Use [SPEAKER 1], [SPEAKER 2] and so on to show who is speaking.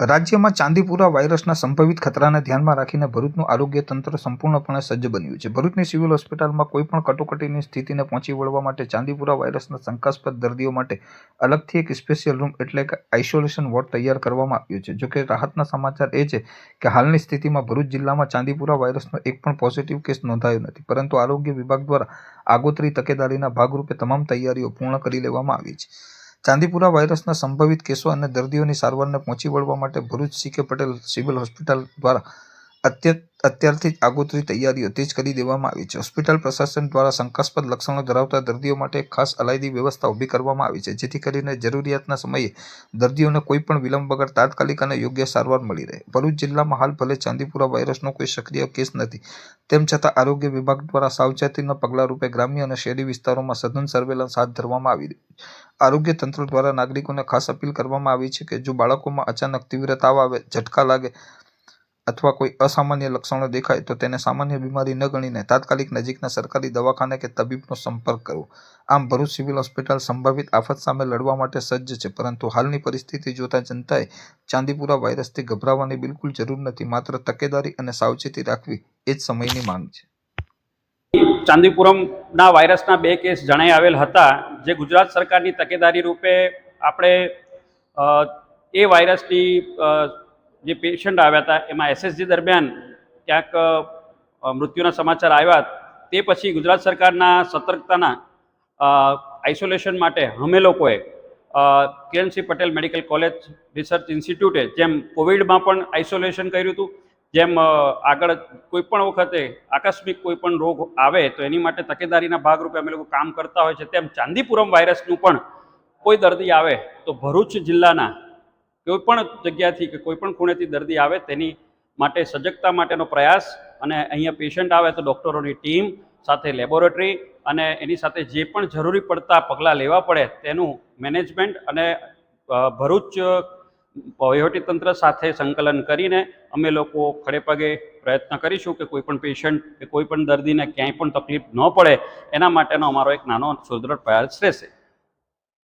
[SPEAKER 1] રાજ્યમાં ચાંદીપુરા વાયરસના સંભવિત ખતરાને ધ્યાનમાં રાખીને ભરૂચનું આરોગ્ય તંત્ર સંપૂર્ણપણે સજ્જ બન્યું છે. ભરૂચની સિવિલ હોસ્પિટલમાં કોઈપણ કટોકટીની સ્થિતિને પહોંચી વળવા માટે ચાંદીપુરા વાયરસના શંકાસ્પદ દર્દીઓ માટે અલગથી એક સ્પેશિયલ રૂમ એટલે કે આઇસોલેશન વોર્ડ તૈયાર કરવામાં આવ્યો છે. જોકે રાહતના સમાચાર એ છે કે હાલની સ્થિતિમાં ભરૂચ જિલ્લામાં ચાંદીપુરા વાયરસનો એક પણ પોઝિટિવ કેસ નોંધાયો નથી, પરંતુ આરોગ્ય વિભાગ દ્વારા આગોતરી તકેદારીના ભાગરૂપે તમામ તૈયારીઓ પૂર્ણ કરી લેવામાં આવી છે. ચાંદીપુરા વાયરસના સંભવિત કેસો અને દર્દીઓની સારવારને પહોંચી વળવા માટે ભરૂચ સી.કે. પટેલ સિવિલ હોસ્પિટલ દ્વારા અત્યારથી જ આગોતરી તૈયારીઓ તેજ કરી દેવામાં આવી છે. હોસ્પિટલ પ્રશાસન દ્વારા શંકાસ્પદ લક્ષણો ધરાવતા દર્દીઓ માટે ખાસ અલાયદી વ્યવસ્થા ઊભી કરવામાં આવી છે, જેથી કરીને જરૂરિયાતના સમયે દર્દીઓને કોઈપણ વિલંબ વગર તાત્કાલિક અને યોગ્ય સારવાર મળી રહે. ભરૂચ જિલ્લામાં હાલ ભલે ચાંદીપુરા વાયરસનો કોઈ સક્રિય કેસ નથી, તેમ છતાં આરોગ્ય વિભાગ દ્વારા સાવચેતીના પગલા રૂપે ગ્રામ્ય અને શહેરી વિસ્તારોમાં સઘન સર્વેલન્સ હાથ ધરવામાં આવી રહ્યું છે. આરોગ્ય તંત્ર દ્વારા નાગરિકોને ખાસ અપીલ કરવામાં આવી છે કે જો બાળકોમાં અચાનક તીવ્ર તાવ આવે, ઝટકા લાગે અથવા કોઈ અસામાન્ય લક્ષણો દેખાય તો તેને સામાન્ય બીમારી ન ગણીને તાત્કાલિક નજીકના સરકારી દવાખાને કે તબીબનો સંપર્ક કરવો. આમ ભરૂચ સિવિલ હોસ્પિટલ સંભવિત આફત સામે લડવા માટે સજ્જ છે, પરંતુ હાલની પરિસ્થિતિ જોતા જનતાએ ચાંદીપુરા વાયરસથી ગભરાવાની બિલકુલ જરૂર નથી. માત્ર તકેદારી અને સાવચેતી રાખવી એ જ સમયની માંગ છે.
[SPEAKER 2] ચાંદીપુરમના વાયરસના 2 કેસ જણાઈ આવેલ હતા, જે ગુજરાત સરકારની તકેદારી રૂપે આપણે એ વાયરસની જે પેશન્ટ આવ્યા હતા એમાં એસએસજી દરમિયાન ક્યાંક મૃત્યુના સમાચાર આવ્યા. તે પછી ગુજરાત સરકારના સતર્કતાના આઇસોલેશન માટે અમે લોકોએ Kiransinh Patel medical college research ઇન્સ્ટિટ્યૂટે જેમ કોવિડમાં પણ આઇસોલેશન કર્યું હતું, જેમ આગળ કોઈપણ વખતે આકસ્મિક કોઈપણ રોગ આવે તો એની માટે તકેદારીના ભાગરૂપે અમે લોકો કામ કરતા હોય છે, તેમ ચાંદીપુરમ વાયરસનું પણ કોઈ દર્દી આવે તો ભરૂચ જિલ્લાના કોઈપણ જગ્યાથી કે કોઈપણ ખૂણેથી દર્દી આવે તેની માટે સજગતા માટેનો પ્રયાસ, અને અહીંયા પેશન્ટ આવે તો ડૉક્ટરોની ટીમ સાથે લેબોરેટરી અને એની સાથે જે પણ જરૂરી પડતા પગલાં લેવા પડે તેનું મેનેજમેન્ટ અને ભરૂચ વહીવટીતંત્ર સાથે સંકલન કરીને અમે લોકો ખડેપગે પ્રયત્ન કરીશું કે કોઈપણ પેશન્ટ કે કોઈપણ દર્દીને ક્યાંય પણ તકલીફ ન પડે એના માટેનો અમારો એક નાનો સુદૃઢ પ્રયાસ રહેશે.